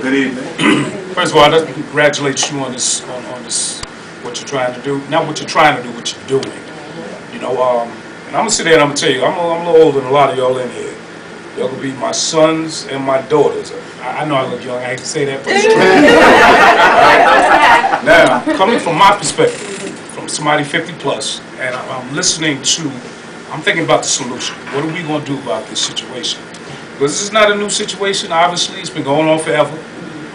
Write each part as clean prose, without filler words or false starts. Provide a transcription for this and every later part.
Good evening. First of all, I'd like to congratulate you on this, what you're trying to do. Not what you're trying to do, what you're doing. You know, and I'm gonna sit there and I'm gonna tell you, I'm a little older than a lot of y'all in here. Y'all gonna be my sons and my daughters. I know I look young. I hate to say that, but it's true. Now, coming from my perspective, from somebody 50 plus, and I'm listening to, I'm thinking about the solution. What are we gonna do about this situation? Because this is not a new situation, obviously. It's been going on forever.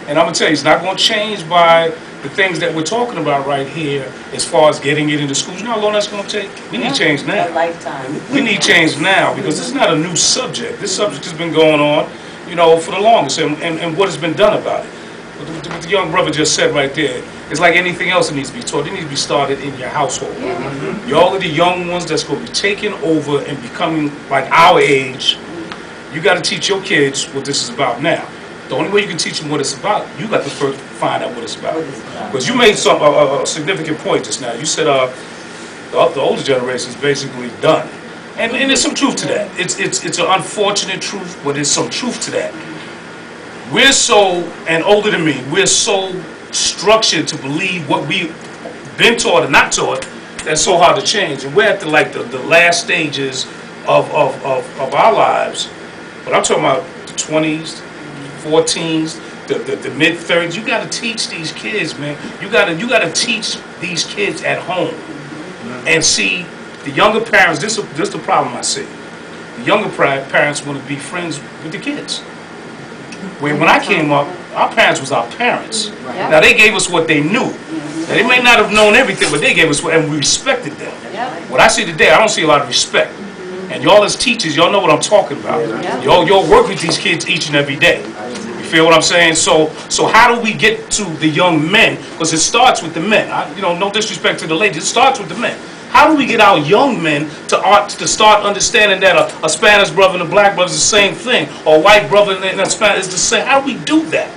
And I'm going to tell you, it's not going to change by the things that we're talking about right here as far as getting it into schools. You know how long that's going to take? We need change now. A lifetime. We need change now because this is not a new subject. This subject has been going on, you know, for the longest, and what has been done about it. What the young brother just said right there, it's like anything else that needs to be taught. It needs to be started in your household. Y'all are the young ones that's going to be taking over and becoming like our age. You got to teach your kids what this is about now. The only way you can teach them what it's about, you got to first find out what it's about. Because you made a significant point just now. You said the older generation is basically done, and there's some truth to that. It's an unfortunate truth, but there's some truth to that. We're so, and older than me, we're so structured to believe what we've been taught and not taught. That's so hard to change, and we're at the last stages of our lives. But I'm talking about the 20s, 14s, the mid-30s. You got to teach these kids, man. You got to teach these kids at home. And see, the younger parents, this is the problem I see. The younger parents want to be friends with the kids. When I came up, our parents was our parents. Now, they gave us what they knew. Now, they may not have known everything, but they gave us what, and we respected them. What I see today, I don't see a lot of respect. And y'all as teachers, y'all know what I'm talking about. Y'all work with these kids each and every day. You feel what I'm saying? So how do we get to the young men? Because it starts with the men. You know, no disrespect to the ladies, it starts with the men. How do we get our young men to start understanding that a Spanish brother and a black brother is the same thing, or a white brother and a Spanish is the same? How do we do that?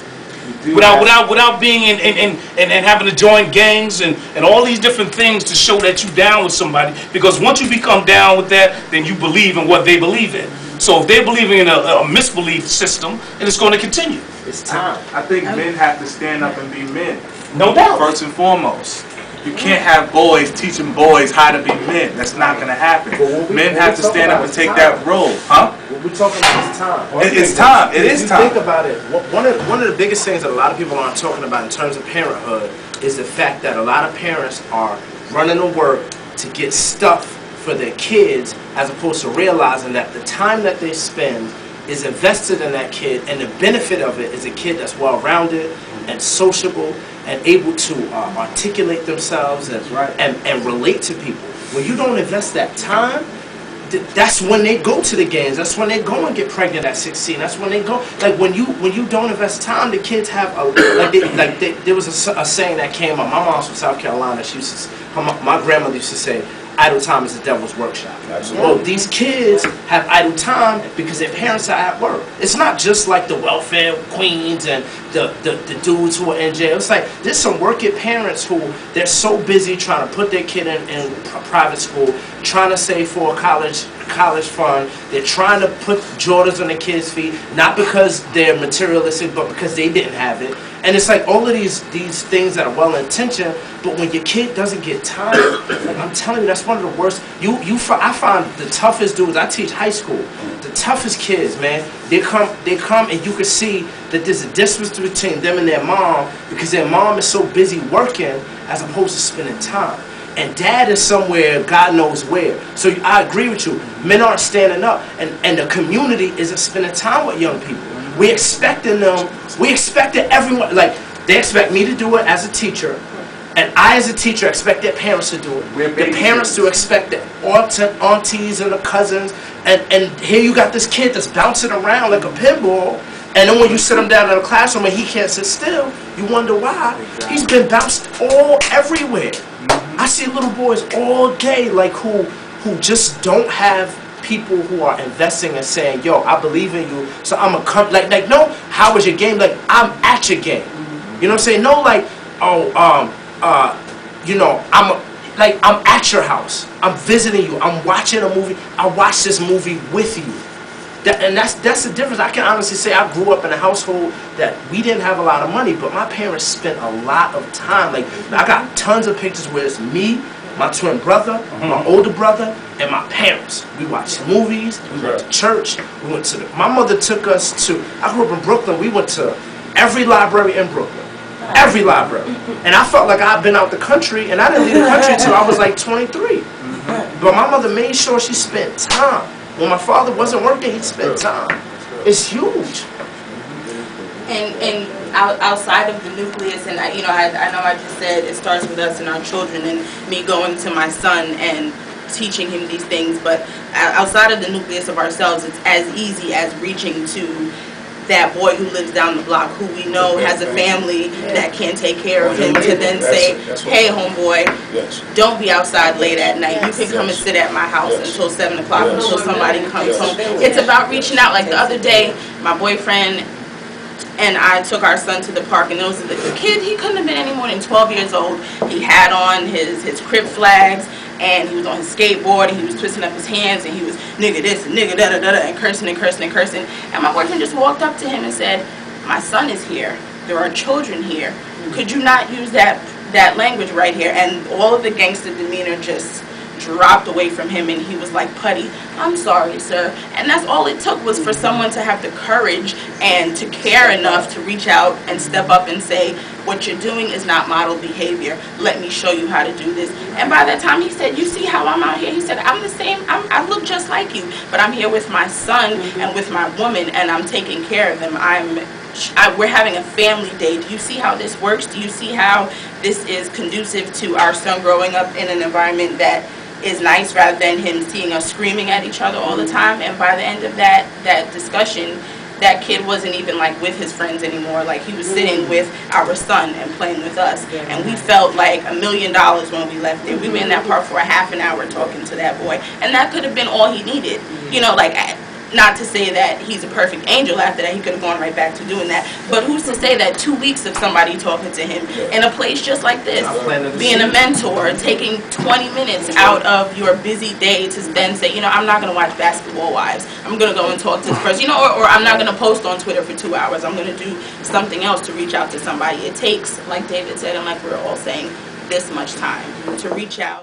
Without being and having to join gangs and all these different things to show that you're down with somebody. Because once you become down with that, then you believe in what they believe in. So if they're believing in a misbelief system, then it's going to continue. It's time. I think men have to stand up and be men. No doubt. First and foremost. You can't have boys teaching boys how to be men. That's not going to happen. Men have to stand up and take that role. Huh? What we're talking about is time. It's time. It is time. Think about it. One of the biggest things that a lot of people aren't talking about in terms of parenthood is the fact that a lot of parents are running to work to get stuff for their kids as opposed to realizing that the time that they spend is invested in that kid, and the benefit of it is a kid that's well-rounded and sociable and able to articulate themselves and relate to people. When you don't invest that time, that's when they go to the games. That's when they go and get pregnant at 16. That's when they go. Like when you don't invest time, the kids have there was a saying that came up. My mom's from South Carolina. She used to, my grandmother used to say, idle time is the devil's workshop. Well, these kids have idle time because their parents are at work. It's not just like the welfare queens and the dudes who are in jail. It's like there's some working parents who they're so busy trying to put their kid in private school, trying to save for a college fund. They're trying to put Jordans on the kids' feet, not because they're materialistic, but because they didn't have it. And it's like all of these things that are well-intentioned, but when your kid doesn't get time, like I'm telling you, that's one of the worst. I find the toughest dudes. I teach high school. The toughest kids, man. They come, and you can see that there's a distance between them and their mom because their mom is so busy working as opposed to spending time. And dad is somewhere, God knows where. So I agree with you. Men aren't standing up, and the community isn't spending time with young people. We expected everyone, like they expect me to do it as a teacher, and I as a teacher expect their parents to do it. The parents to expect the aunties and the cousins, and here you got this kid that's bouncing around like a pinball, and then when you sit him down in a classroom and he can't sit still, you wonder why. He's been bounced everywhere. I see little boys all day like who just don't have people who are investing and saying, yo, I believe in you, so I'm gonna come, like no, how was your game? Like, I'm at your game. You know what I'm saying? No, like, you know, I'm at your house. I'm visiting you. I'm watching a movie. I watched this movie with you. that's the difference. I can honestly say I grew up in a household that we didn't have a lot of money, but my parents spent a lot of time. Like, I got tons of pictures where it's me, my twin brother, my older brother, and my parents. We watched movies, we went to church, we went to my mother took us to, I grew up in Brooklyn, we went to every library in Brooklyn. Every library. And I felt like I'd been out the country, and I didn't leave the country until I was like 23. But my mother made sure she spent time. When my father wasn't working, he spent time. It's huge. And outside of the nucleus, and I know I just said it starts with us and our children, and me going to my son and teaching him these things, but outside of the nucleus of ourselves, it's as easy as reaching to that boy who lives down the block, who we know has a family that can take care of him, to then say, hey homeboy, don't be outside late at night. You can come and sit at my house until 7 o'clock until somebody comes home. It's about reaching out. Like the other day, my boyfriend and I took our son to the park, and there was a kid, he couldn't have been any more than 12 years old. He had on his Crip flags, and he was on his skateboard, and he was twisting up his hands, and he was nigga this and nigga da da da da, and cursing and cursing and cursing. And my boyfriend just walked up to him and said, my son is here. There are children here. Could you not use that language right here? And all of the gangster demeanor just dropped away from him, and he was like, Putty, I'm sorry, sir. And that's all it took, was for someone to have the courage and to care enough to reach out and step up and say, what you're doing is not model behavior. Let me show you how to do this. And by that time, he said, you see how I'm out here? He said, I'm the same. I look just like you, but I'm here with my son and with my woman, and I'm taking care of them. We're having a family day. Do you see how this works? Do you see how this is conducive to our son growing up in an environment that is nice, rather than him seeing us screaming at each other all the time? And by the end of that discussion, that kid wasn't even like with his friends anymore. Like, he was sitting with our son and playing with us, and we felt like $1 million when we left there. We were in that park for a half an hour talking to that boy, and that could have been all he needed. You know, like, not to say that he's a perfect angel. After that, he could have gone right back to doing that. But who's to say that 2 weeks of somebody talking to him in a place just like this, being a mentor, taking 20 minutes out of your busy day to then say, you know, I'm not going to watch Basketball Wives. I'm going to go and talk to this person, you know, or I'm not going to post on Twitter for 2 hours. I'm going to do something else to reach out to somebody. It takes, like David said, and like we're all saying, this much time to reach out.